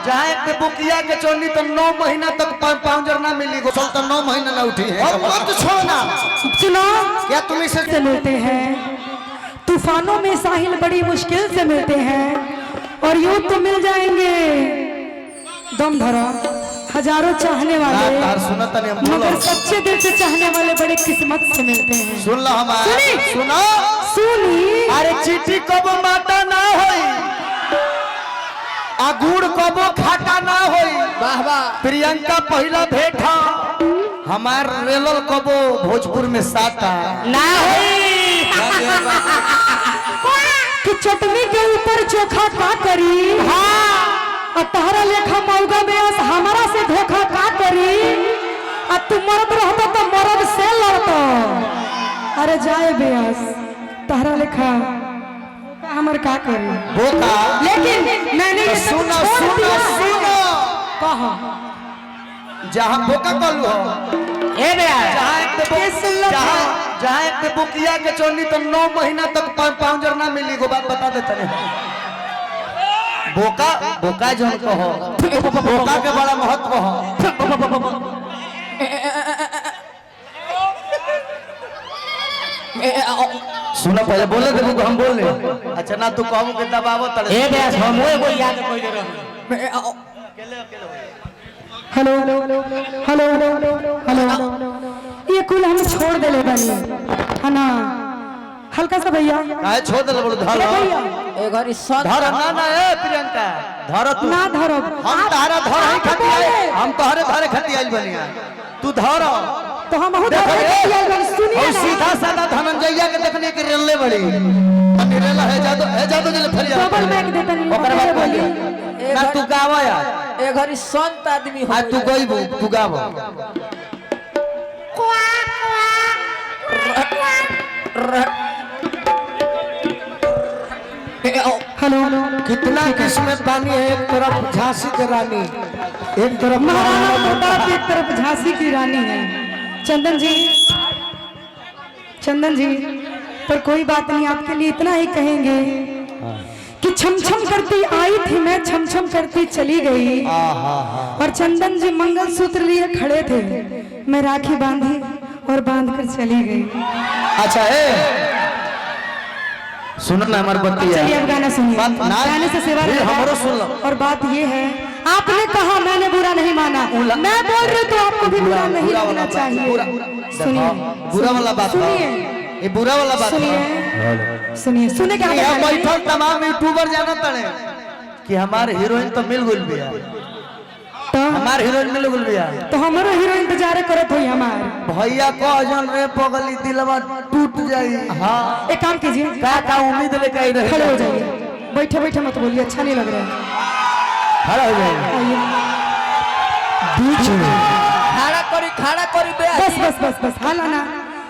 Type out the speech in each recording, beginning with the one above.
जाए के बुकिया के चोनी तो 9 महीना तक पाउंजर ना मिली गोसल तो 9 महीना ना उठी है। अब मत छोड़ना। सुनो, क्या तुम इसे मिलते हैं तूफानों में साहिल बड़ी मुश्किल से मिलते हैं और यूं तो मिल जाएंगे दम धरा हजारों चाहने वाले मगर सच्चे दिल से चाहने वाले बड़े किस्मत से मिलते हैं। सुन लो हमारे सुनो सुनी अरे चिट्ठी कबो माता ना होई अगुड़ कबो खाटा ना होई। वाह वाह प्रियंका पहला भेंट हमार रेलल कबो भोजपुर में साटा ना होई कि चटनी के ऊपर चोखा का करी। हाँ तारा लेखा मौगा बेस हमारा से धोखा का करी। तू मर्द रहता तो मर्द से लड़ता। अरे जाए बेस तारा लेखा हमर का करी बोका। लेकिन मैंने ये सुनो सुनो सुनो कहा जहाँ बोका कलू हो ए जहाँ पे बुकिया के चोनी तो 9 महीना तक पाउंजर ना मिली गो बात बता देते हैं। बोका बोका जो कहो बोका के बड़ा महत्व हो। सुनो पहले बोले देखो हम बोल ले। अच्छा ना तू कहू के दबावो तड़े ए बेस हम ओए कोई याद कोई दे रहो। हेलो हेलो हेलो हेलो ये कुल हम छोड़ देले बानी है ना हल्का सा भैया काहे छोड़ देले बोल धर ए घरी सत धर ना ना ए प्रियंका धर तू ना धरो हम तारा धर ही खती आए हम तोहरे धरे खती आइल बनिया तू धर तो हम बहुत सुनिए सीधा साधा धनंजयया के देखने के रेले बड़ी रेला है जादू जले फरिया डबल मैक देतनी ओकर बात बोली ना तू गावा यार ए घरी संत आदमी हो। आ तू गइबू तू गावा हेलो कितना किस्म पानी है। एक तरफ झांसी की रानी एक तरफ महाराणा प्रताप एक तरफ झांसी की रानी है। चंदन जी पर कोई बात नहीं आपके लिए इतना ही कहेंगे कि छम छम करती आई थी मैं छम छम करती चली गई और चंदन जी मंगलसूत्र लिए खड़े थे मैं राखी बांधी और बांध कर चली गई। अच्छा है सुनो ना हमारी बत्ती है। चलिए अब गाना सुनिए गाने से सेवा हमरो सुन लो। और बात ये है आपने कहा मैंने बुरा नहीं माना मैं बोल रही तो आपको भी बुरा नहीं लगना चाहिए। सुनिए बुरा वाला बात सुनिए ये बुरा वाला बात सुनिए सुने क्या बैठल तमाम यूट्यूबर जाना तड़े कि हमारे हीरोइन तो मिल गई बिया हमार हीरोइन मिल गई बिया तो हमारो हीरो इंतजार करत होई हमार भैया को जन रे पगली दिलवा टूट जाई। हां एक काम कीजिए का उम्मीद लेके आई रहे खड़े हो जाइए बैठे बैठे मत बोलिए अच्छा नहीं लग रहा है। खड़ा हो जाइए बीच में खड़ा करी बस बस बस बस हाला ना।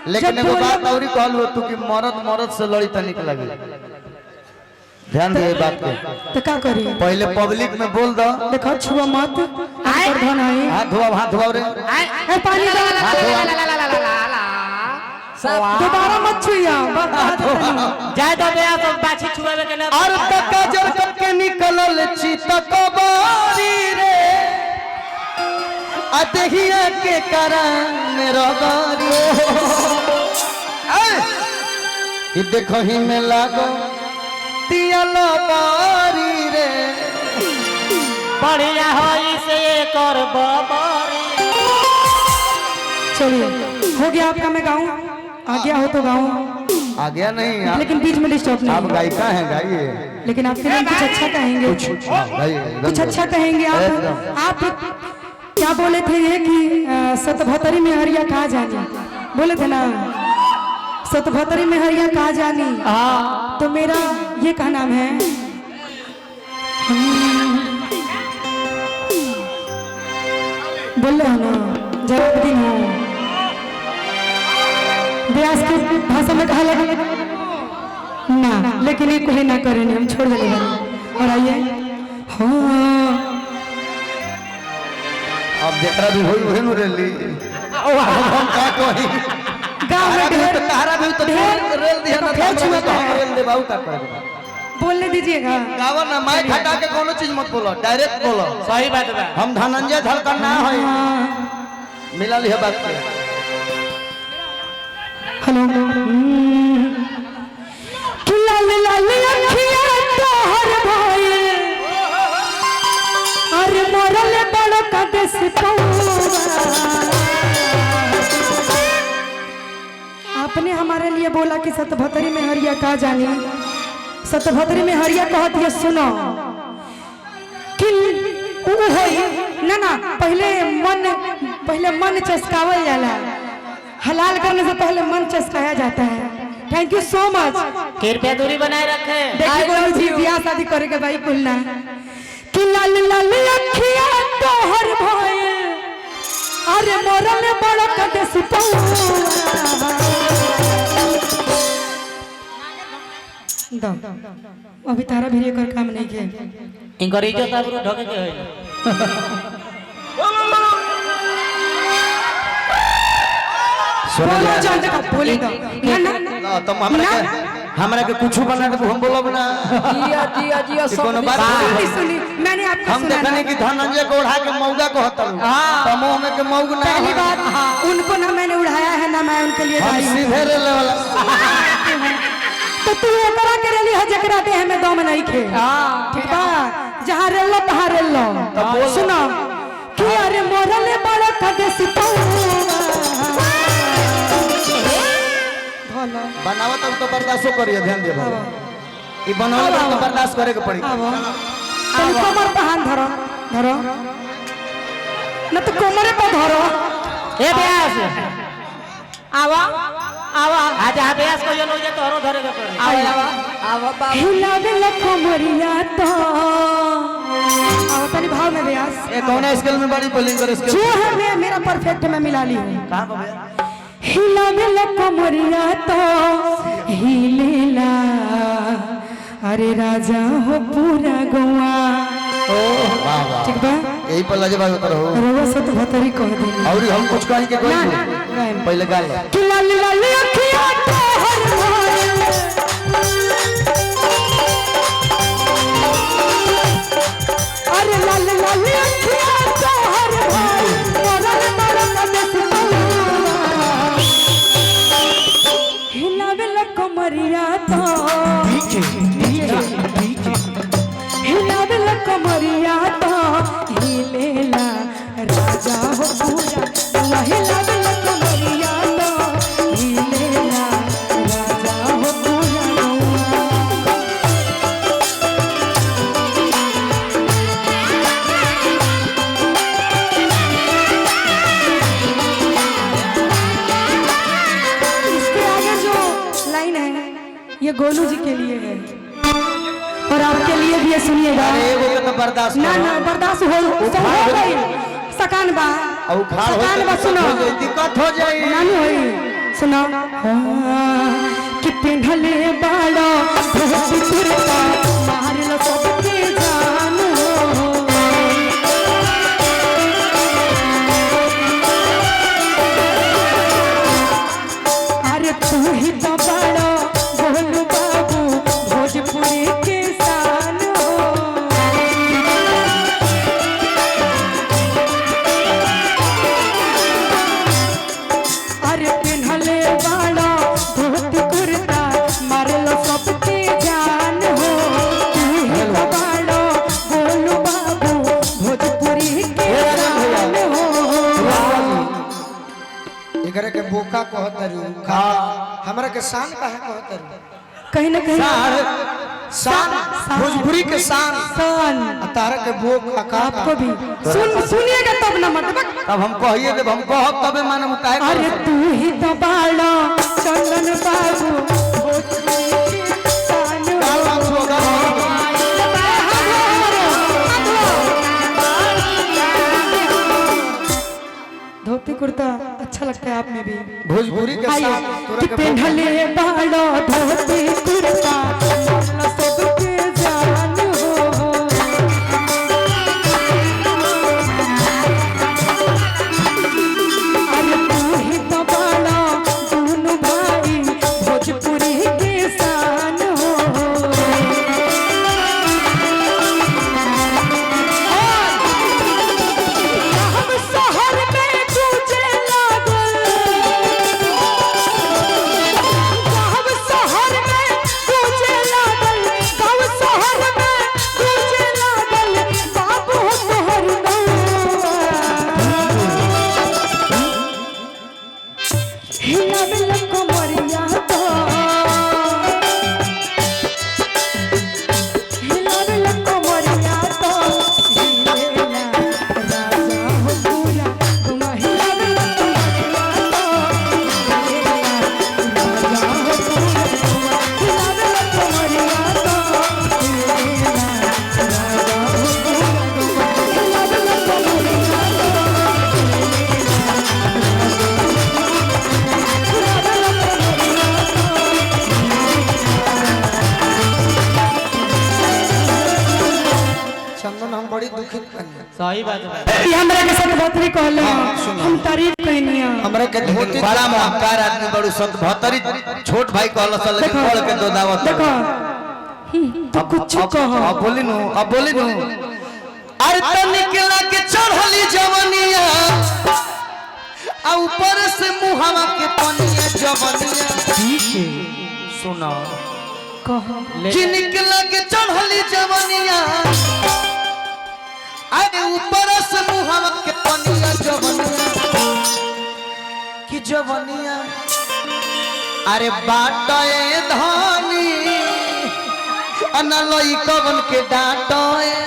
लेकिन एगो बात औरी कहल हो तू कि मरद से लड़ी तनिक लगे ध्यान दे बात पे तो क्या करिए पहले पब्लिक में बोल दो देखो छुआ मत धन आई हाथ धोआ रे ए पानी दोबारा मत छुइया जाए तो बे तो बाछी छुआवे के ना और तक जर के निकलल चीता कबारी रे अतहिया के कारण रगारी ई देखो ही में लागो तियाला बारी रे बढ़िया होई से कर बाबारी। चलिए हो गया आपका मैं गाऊं आ गया हो तो गाऊं आ गया नहीं आप, लेकिन बीच में डिस्टर्ब नहीं आप गायिका हैं गाइए लेकिन आपके लिए कुछ अच्छा कहेंगे कुछ अच्छा कहेंगे आप क्या बोले थे ये कि सतभतरी में हरिया कहा जानी बोले थे ना सतभतरी में हरिया कहा जानी। हाँ तो मेरा ये क्या नाम है बोल रहे हो ना जवाब दी हो व्यास की भाषा में कहा लगे ना लेकिन ये कोई ना करेंगे हम छोड़ देंगे और आइए हाँ अब जरा भी होई वही नु रेली हम का कोई गांव में तारा भी तो रेल दिया ना ढेर छुआ तो रेल दे बाऊ का कर बोलने दीजिएगा। गावा ना माइक हटा के कोनो चीज मत बोलो, डायरेक्ट बोलो। सही बात बा। हम धनंजय धड़कन ना है, मिला लिया बात के। हेलो कि लाल लाल अखियां तोहर भाई अरे मरल बड़ कदेस आपने हमारे लिए बोला कि सतभतरी में हरिया का जानी। सतभतरी में हरिया कहती है सुनो कि ना ना पहले मन चस्कावल जाला, हलाल करने से पहले मन चस्काया जाता है। Thank you so much. कृपया दूरी बनाए रखे। देखिए गोलू जी ब्याह शादी करे के भाई कुलना कि लाल लाल अखियां तोहर भाई अरे मरल बड़ कदेस अभी तारा भी कर काम नहीं किया। इनकर इज्जत आबरू ढके के है। बोलो जान का बोलेगा ना ना तुम हमरा के कुछ बना के हम बोलब ना। जिया जिया जिया कोनो बात सुनी सुनी मैंने आपको हम सुना देखने की धनंजय को उड़ा के मौगा को हतल। तमो में के मौग ना। पहली बात उनको ना मैंने उड़ाया है ना मैं उनके लिए हम दाई हूं। सीधे रे वाला। तो तू ओकरा के रली है जकरा देह में दम नहीं खे। ठीक बा जहां रेलो तहां रेलो। सुनो कि अरे मोरल बड़ कदेस बनावा तब तो बर्दाश्त करिए, ध्यान दे भाई। ई बनावा तो बर्दाश्त करे के पड़ी। तुम कमर पे हाथ धरो धरो न तो कमरे पे धरो। ए ब्यास आवा आवा आज आ ब्यास को जो लोग तोरो धरे के पड़े। आवा आवा बाबा हिलावे लखो मरिया तो आओ तनी भाव में ब्यास। ए कौन स्केल में बड़ी बोलिंग करे स्केल? जो है मैं मेरा परफेक्ट में मिला ली हूं। कहां पे भैया? हिलावे लखो मरिया तो हिलेला अरे राजा हो पूरा गवा। ओ वाह वाह ठीक बा यही पर लाजवाब उतर हो। रोवा से तो भतरी कह देनी। और हम कुछ कहीं के कोई ना, ना, पहले गाल कि लाल लाल अखियां तोहर भाई अरे लाल लाल अखियां तोहर भाई मरल बड़ कदेस हिलावे लको मरिया तो हिलावे लको मरिया तो हिलेला राजा हो पूरा हिलावे लको मरिया तो हिलेला राजा हो पूरा। इसके आगे जो लाइन है ये गोलू जी के लिए है और आपके लिए भी है, सुनिएगा। अरे एगो के तो बर्दाश्त ना ना बर्दाश्त हो गई सकान बा और खाड़ हो सकान बा सुनो दिक्कत हो जाई। नानी होई सुनो कि पिन्हले बाड़ा धोती कुर्ता मारल सबके जान हो। अरे तू ही तो बाड़ा गोलू बाबू भोजपुरी के शान हो। अरे पिन्हले बाड़ा धोती कुर्ता मारल सबके जान हो। तू ही तो बाड़ा गोलू बाबू भोजपुरी के शान हो। एकरे के बोका कहतरू हमरा के शान काहे कहतरू? कहीं ना कहीं शान भोजपुरी के शान शान तारा के बोका का आपको भी सुनिएगा तब ना मतलब। तब हम कहिए देब, हम कहब तबे मानम काहे। अरे तू ही तो बाड़ा चंदन बाबू भोजपुरी के शान हो। काल बात होगा। धोती कुर्ता अच्छा लगता है आप में भी। भोजपुरी के आइए शान तोरा कि के पिन्हले बाड़ा धोती कुर्ता मारल सबके जान हो। अरे तू ही तो बाड़ा दोनों भाई भोजपुरी के शान हो। दुखित बनी। सही बात है। ये हमरा के साथ भतरी कहले सुनो। हम तारीफ कहनिया हमरा के धोती बड़ा महकार आदमी बड़ू सत भतरी छोट भाई कहल सल लेकिन बोल के दो दावत देखो तो कुछ कहो अब बोली नु अरे तनिक लागे चढ़ली जवनिया आ ऊपर से मुहावा के पनिया जवनिया ठीक है सुना कहो जिनक लागे चढ़ली जवनिया अरे ऊपर से मुहावा के पनिया जवनिया कि जवनिया अरे बाटए धानी अनलई कवन के डाटए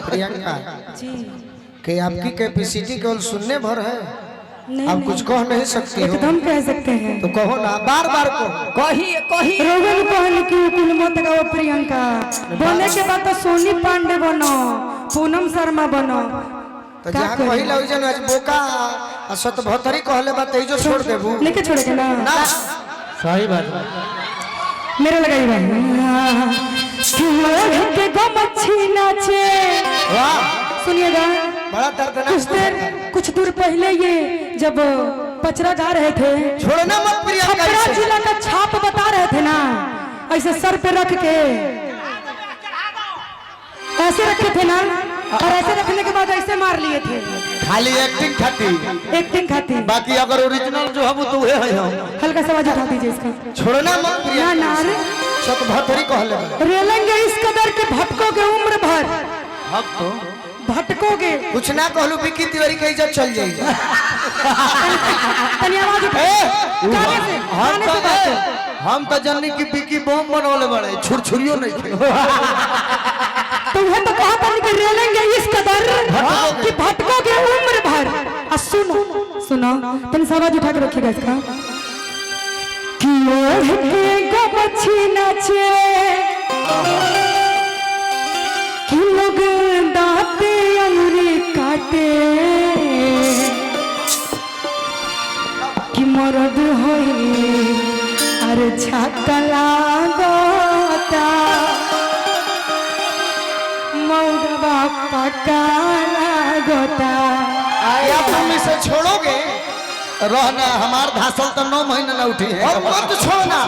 प्रियंका जी कि आपकी कैपेसिटी केवल सुनने भर है नहीं आप कुछ कह नहीं सकती हो एकदम कह सकते हैं तो कहो ना बार बार कहो कही रोगन कहल की कुल मत गाओ प्रियंका बने के बाद तो सोनी पांडे बनो पूनम शर्मा बनो तो का जहाँ करी? कही लग जन आज बोका आ सत भतरी कहले बात ई जो छोड़ देबू लेके छोड़ेगा ना ना सही बात है। मेरे लगाई भाई के गो मच्छी नाचे वाह सुनिएगा बड़ा दर्दनाक कुछ दूर पहले ये जब पचरा गा रहे थे छोड़ना मत प्रियंका छपरा इसे। जिला का छाप बता रहे थे ना ऐसे सर पे रख के ऐसे रखे थे ना और ऐसे रखने के बाद ऐसे मार लिए थे खाली एक्टिंग खाती एक्टिंग खाती बाकी अगर ओरिजिनल जो हम तो है हम हल्का सा आवाज उठा दीजिए इसका छोड़ना मत ना प्रियंका ना रे सत भतरी कहले बा। रेलेंगे इस कदर के भटकोगे उम्र भर हक तो भटकोगे कुछ ना कहलू बिकी तिवारी के इज्जत चल जाएगी तनी आवाज उठा गाने से गाने से बात है। हम तो जाननी की बिकी बम बनवले बड़े छुरछुरियो नहीं थे तो वह तो कहा था कि रेलेंगे इस कदर कि भटकोगे उम्र भर और सुनो सुनो तनी सा आवाज उठा के रखिएगा इसका कि ओढ़ के गो मच्छी नाचे कि लोग दांते अंगुरी काटे कि मरद होई अरे छाता लागता मौगवा पका लागता आया तुम इसे छोड़ोगे रहना हमार धासल तो 9 महीने न उठी है अब मत छोड़ना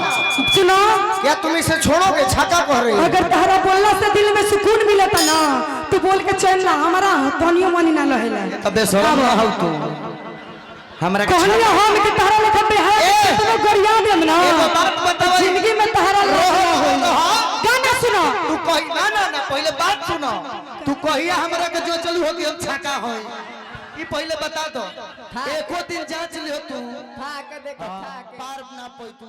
सुनो क्या तुम इसे छोड़ोगे छाका कह रही है अगर तहरा बोलना से दिल में सुकून मिलता ना तो बोल के चल ना हमारा तनियो मनी ना लहेला अबे शर्म ना हो तू हमरा के कहलिए हम कि तहरा लेखा बेहाया तो गरिया देम ना एगो बात बताओ जिंदगी में तहरा गाना सुनो तू कही ना ना ना पहले बात सुनो तू कहिया हमरा के जो चलू होगी हम छाका होई ई पहले बता दो एको दिन जांच लियो तू था के देखो था के पार ना पई तू